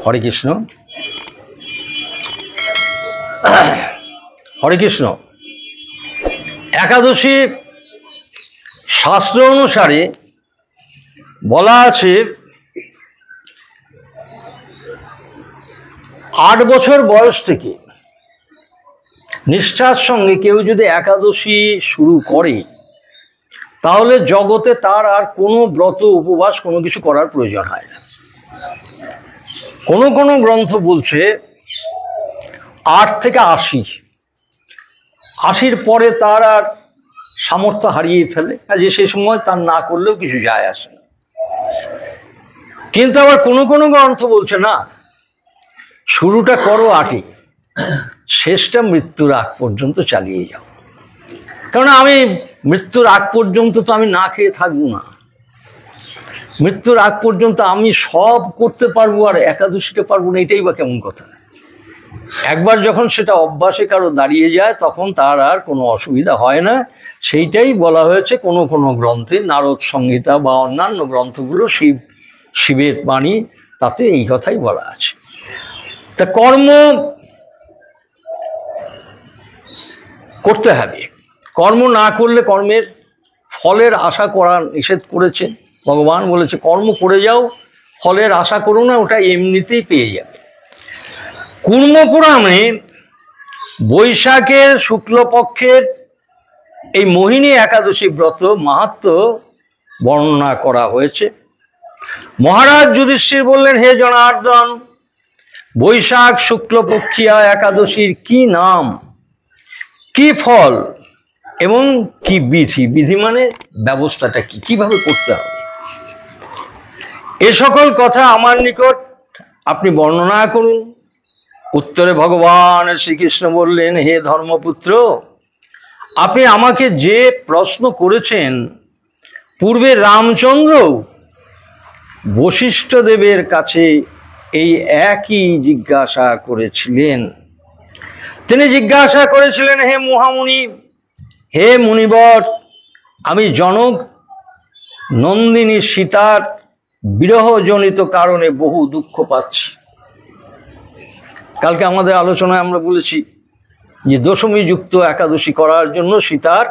হরে কৃষ্ণ। হরে কৃষ্ণ। একাদশী শাস্ত্র অনুসারে বলা আছে 8 বছর বয়স থেকে নিষ্ঠার সঙ্গে কেউ যদি একাদশী শুরু করে তাহলে জগতে তার আর কোনো ব্রত উপবাস কোনো কিছু করার প্রয়োজন হয় না। কোনো গ্রন্থ বলছে 8 থেকে 80 পরে তার আর সামর্থ্য হারিয়ে ফেলে, কাজে সে সময় তার না করলেও কিছু যায় আসে না। কিন্তু আবার কোনো গ্রন্থ বলছে না, শুরুটা করো 8, শেষটা মৃত্যুর আগ পর্যন্ত চালিয়ে যাও। কারণ আমি মৃত্যুর আগ পর্যন্ত তো আমি না খেয়ে থাকবো না। মৃত্যুর আগ পর্যন্ত আমি সব করতে পারবো আর একাদশীটা পারবো না, এটাই বা কেমন কথা। একবার যখন সেটা অভ্যাসে কারো দাঁড়িয়ে যায় তখন তার আর কোনো অসুবিধা হয় না। সেইটাই বলা হয়েছে কোনো গ্রন্থে, নারদ সংহিতা বা অন্যান্য গ্রন্থগুলো শিবের বাণী, তাতে এই কথাই বলা আছে। তা কর্ম করতে হবে, কর্ম না করলে কর্মের ফলের আশা করা নিষেধ করেছে ভগবান। বলেছে কর্ম করে যাও, ফলের আশা করো না, ওটা এমনিতেই পেয়ে যাবে। কুর্ম পুরাণে বৈশাখের শুক্লপক্ষের এই মোহিনী একাদশী ব্রত মাহাত্ম্য বর্ণনা করা হয়েছে। মহারাজ যুধিষ্ঠির বললেন, হে জনার্দন, বৈশাখ শুক্লপক্ষিয়া একাদশীর কি নাম, কি ফল এবং কি বিধি? বিধি মানে ব্যবস্থাটা কি, কিভাবে করতে হবে, এ সকল কথা আমার নিকট আপনি বর্ণনা করুন। উত্তরে ভগবান শ্রীকৃষ্ণ বললেন, হে ধর্মপুত্র, আপনি আমাকে যে প্রশ্ন করেছেন পূর্বে রামচন্দ্র বশিষ্ঠ দেবের কাছে এই একই জিজ্ঞাসা করেছিলেন। তিনি জিজ্ঞাসা করেছিলেন, হে মহামুনি, হে মুনিবর, আমি জনক নন্দিনী সীতার বিরহজনিত কারণে বহু দুঃখ পাচ্ছি। কালকে আমাদের আলোচনায় আমরা বলেছি যে দশমী যুক্ত একাদশী করার জন্য সীতার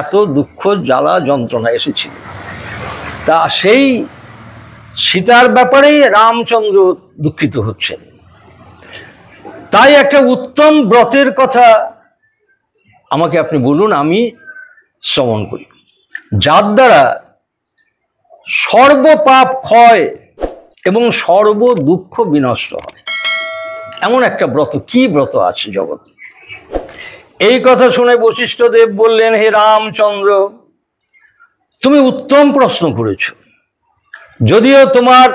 এত দুঃখ জ্বালা যন্ত্রণা এসেছিল। তা সেই সীতার ব্যাপারেই রামচন্দ্র দুঃখিত হচ্ছেন। তাই একটা উত্তম ব্রতের কথা আমাকে আপনি বলুন, আমি শ্রবণ করি, যার দ্বারা সর্বপাপ ক্ষয় এবং সর্ব দুঃখ বিনষ্ট হয়। এমন একটা ব্রত, কি ব্রত আছে জগতে? এই কথা শুনে বশিষ্ঠ দেব বললেন, হে রামচন্দ্র, তুমি উত্তম প্রশ্ন করেছ। যদিও তোমার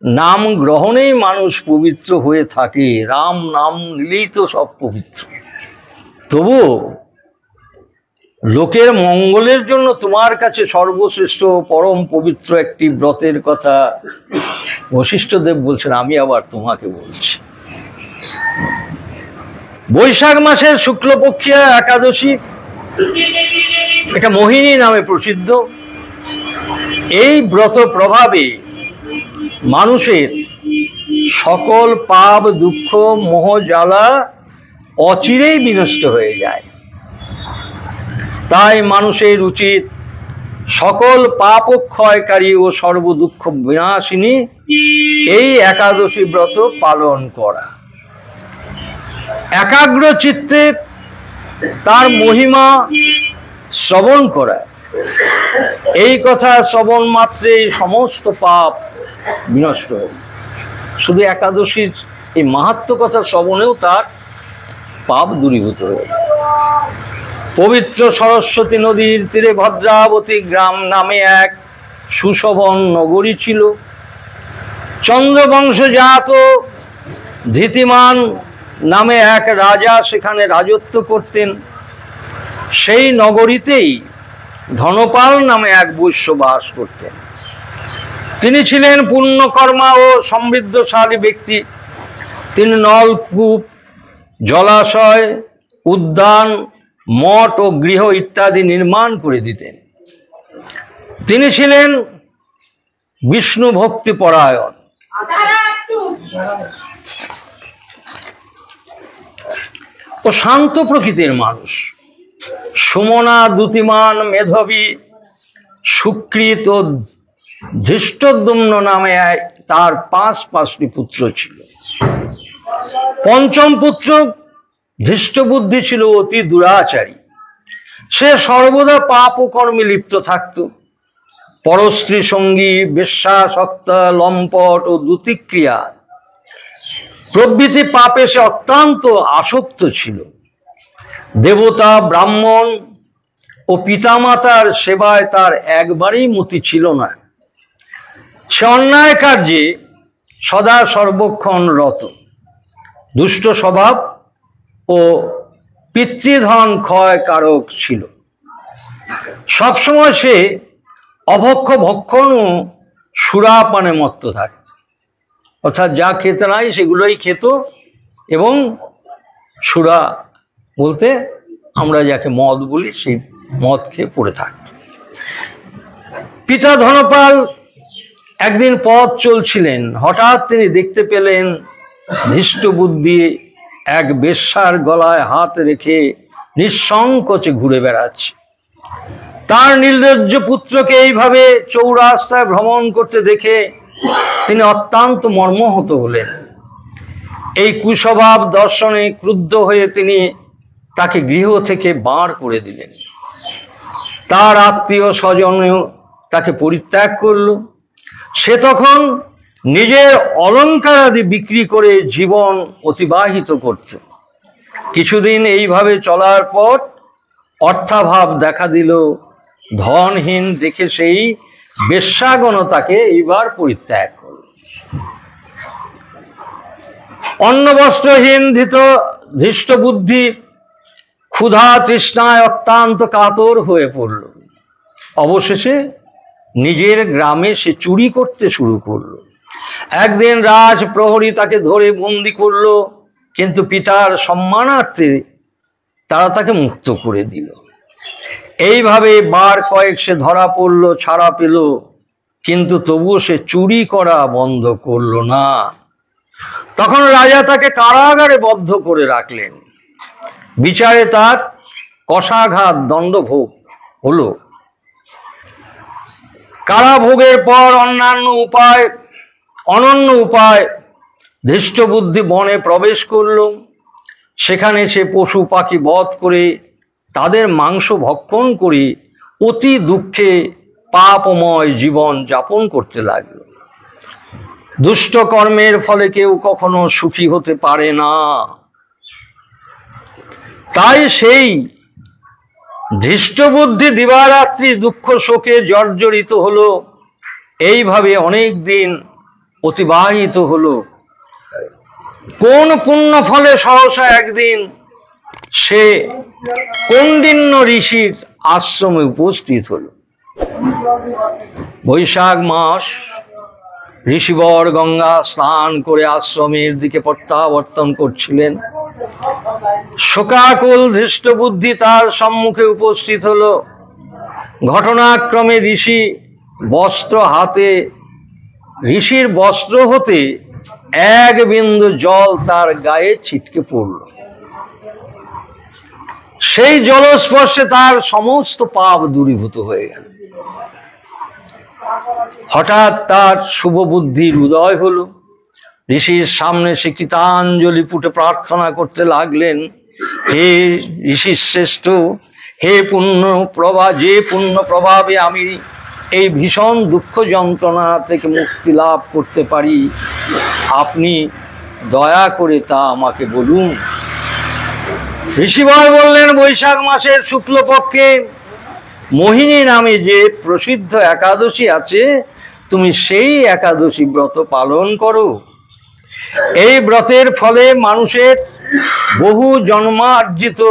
নাম গ্রহণেই মানুষ পবিত্র হয়ে থাকে, রাম নাম নিলেই তো সব পবিত্র, তবু লোকের মঙ্গলের জন্য তোমার কাছে সর্বশ্রেষ্ঠ পরম পবিত্র একটি ব্রতের কথা বশিষ্ঠ দেব বলছেন, আমি আবার তোমাকে বলছি। বৈশাখ মাসের শুক্লপক্ষিয়া একাদশী, এটা মোহিনী নামে প্রসিদ্ধ। এই ব্রত প্রভাবে মানুষের সকল পাপ দুঃখ মোহ জ্বালা অচিরেই বিনষ্ট হয়ে যায়। তাই মানুষের উচিত সকল পাপ ক্ষয়কারী ও সর্বদুঃখ বিনাশিনী এই একাদশী ব্রত পালন করা, একাগ্র চিত্তে তার মহিমা শ্রবণ করা। এই কথা শ্রবণ মাত্রেই সমস্ত পাপ বিনষ্ট হবে। শুধু একাদশীর এই মাহাত্ম্য কথা শ্রবণেও তার পাপ দূরীভূত হয়ে যায়। পবিত্র সরস্বতী নদীর তীরে ভদ্রাবতী গ্রাম নামে এক সুশোভন নগরী ছিল। চন্দ্রবংশজাত ধৃতিমান নামে এক রাজা সেখানে রাজত্ব করতেন। সেই নগরীতেই ধনপাল নামে এক বৈশ্য বাস করতেন। তিনি ছিলেন পুণ্যকর্মা ও সমৃদ্ধশালী ব্যক্তি। তিনি নলকূপ, জলাশয়, উদ্যান, মঠ ও গৃহ ইত্যাদি নির্মাণ করে দিতেন। তিনি ছিলেন বিষ্ণু ভক্তি পরায়ণ। ও শান্ত প্রকৃতির মানুষ। সুমনা, দ্যুতিমান, মেধাবী, সুকৃত ও ধৃষ্টদ্যুম্ন নামে তার পাঁচটি পুত্র ছিল। পঞ্চম পুত্র ধৃষ্টবুদ্ধি ছিল অতি দুরাচারী। সে সর্বদা পাপ ও কর্মে লিপ্ত থাকত। পরস্ত্রী সঙ্গী, বেশ্যাসক্তা, লম্পট ও দ্যুতিক্রিয়া প্রভৃতি পাপে সে অত্যন্ত আসক্ত ছিল। দেবতা, ব্রাহ্মণ ও পিতামাতার সেবায় তার একবারেই মতি ছিল না। সে অন্যায় কার্যে সদা সর্বক্ষণ রত। দুষ্ট স্বভাব ও পিতৃধন ক্ষয়কারক ছিল। সবসময় সে অভক্ষ ভক্ষণ ও সুরাপানে মত্ত থাকত। অর্থাৎ যা খেতে নাই সেগুলোই খেত এবং সুরা বলতে আমরা যাকে মদ বলি সেই মদ খেয়ে পড়ে থাকত। পিতা ধনপাল একদিন পথ চলছিলেন। হঠাৎ তিনি দেখতে পেলেন ধৃষ্টবুদ্ধি এক বেশ্যার গলায় হাত রেখে নিঃসংকোচে ঘুরে বেড়াচ্ছে। তার নির্লজ্জ পুত্রকে এইভাবে চৌরাস্তায় ভ্রমণ করতে দেখে তিনি অত্যন্ত মর্মাহত হলেন। এই কুস্বভাব দর্শনে ক্রুদ্ধ হয়ে তিনি তাকে গৃহ থেকে বার করে দিলেন। তার আত্মীয় স্বজনও তাকে পরিত্যাগ করল। সে তখন নিজের অলঙ্কার আদি বিক্রি করে জীবন অতিবাহিত করত। কিছুদিন এইভাবে চলার পর অর্থাভাব দেখা দিল। ধনহীন দেখে সেই বেশ্যাগণ তাকে এইবার পরিত্যাগ করল। অন্ন বস্ত্রহীন ধৃষ্টবুদ্ধি ক্ষুধা তৃষ্ণায় অত্যন্ত কাতর হয়ে পড়ল। অবশেষে নিজের গ্রামে সে চুরি করতে শুরু করলো। একদিন রাজ প্রহরী তাকে ধরে বন্দি করলো, কিন্তু পিতার সম্মানার্থে তারা তাকে মুক্ত করে দিল। এইভাবে বার কয়েক সে ধরা পড়ল, ছাড়া পেল, কিন্তু তবুও সে চুরি করা বন্ধ করলো না। তখন রাজা তাকে কারাগারে বদ্ধ করে রাখলেন। বিচারে তার কষাঘাত দণ্ডভোগ হলো। কারাভোগের পর অনন্য উপায় ধৃষ্টবুদ্ধি বনে প্রবেশ করল। সেখানে সে পশু পাখি বধ করে তাদের মাংস ভক্ষণ করে অতি দুঃখে পাপময় জীবন যাপন করতে লাগলো। দুষ্ট কর্মের ফলে কেউ কখনো সুখী হতে পারে না। তাই সেই ধৃষ্টবুদ্ধি দিবারাত্রি দুঃখ শোকে জর্জরিত হলো। এইভাবে অনেক দিন অতিবাহিত হলো। কোন পুণ্য ফলে সহসা একদিন সে কৌন্ডিন্য ঋষির আশ্রমে উপস্থিত হলো। বৈশাখ মাস। ঋষিবর গঙ্গা স্নান করে আশ্রমের দিকে প্রত্যাবর্তন করছিলেন। শোকাকুল ধৃষ্টবুদ্ধি তার সম্মুখে উপস্থিত হলো। ঘটনাক্রমে ঋষির বস্ত্র হতে এক বিন্দু জল তার গায়ে ছিটকে পড়ল। সেই জলস্পর্শে তার সমস্ত পাপ দূরীভূত হয়ে গেল। হঠাৎ তার শুভ বুদ্ধির উদয় হলো। ঋষির সামনে সে কৃতাঞ্জলি পুটে প্রার্থনা করতে লাগলেন, হে ঋষি শ্রেষ্ঠ, হে পুণ্য প্রভাবে আমি এই ভীষণ দুঃখ যন্ত্রণা থেকে মুক্তি লাভ করতে পারি, আপনি দয়া করে তা আমাকে বলুন। ঋষিবর বললেন, বৈশাখ মাসের শুক্লপক্ষে মোহিনী নামে যে প্রসিদ্ধ একাদশী আছে, তুমি সেই একাদশী ব্রত পালন করো। এই ব্রতের ফলে মানুষের বহু জন্মার্জিত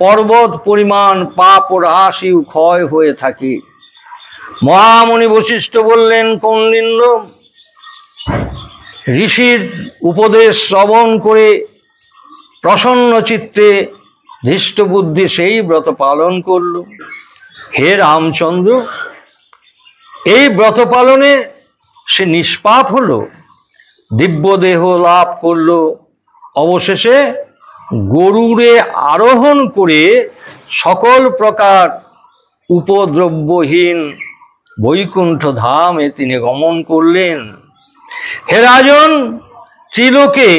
পর্বত পরিমাণ পাপ ও রাশি ক্ষয় হয়ে থাকে। মহামণি বশিষ্ঠ বললেন, কৌন্ডিন্য ঋষির উপদেশ শ্রবণ করে প্রসন্ন চিত্তে ধৃষ্টবুদ্ধি সেই ব্রত পালন করল। হে রামচন্দ্র, এই ব্রত পালনে সে নিষ্পাপ হলো। দিব্য দেহ লাভ করল। অবশেষে গরুড়ে আরোহণ করে সকল প্রকার উপদ্রব্যহীন বৈকুণ্ঠ ধামে তিনি গমন করলেন। হে রাজন, ত্রিলোকে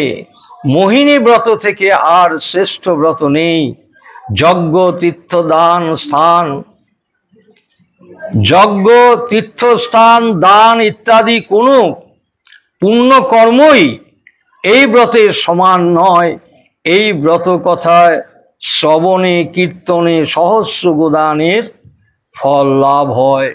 মোহিনী ব্রত থেকে আর শ্রেষ্ঠ ব্রত নেই। যজ্ঞ, তীর্থদান, স্থান, যজ্ঞ, তীর্থস্থান, দান ইত্যাদি কোনো পুণ্য কর্মই এই ব্রতের সমান নয়। এই ব্রত কথায় শ্রবণে কীর্তনে সহস্র গোদানের ফল লাভ হয়।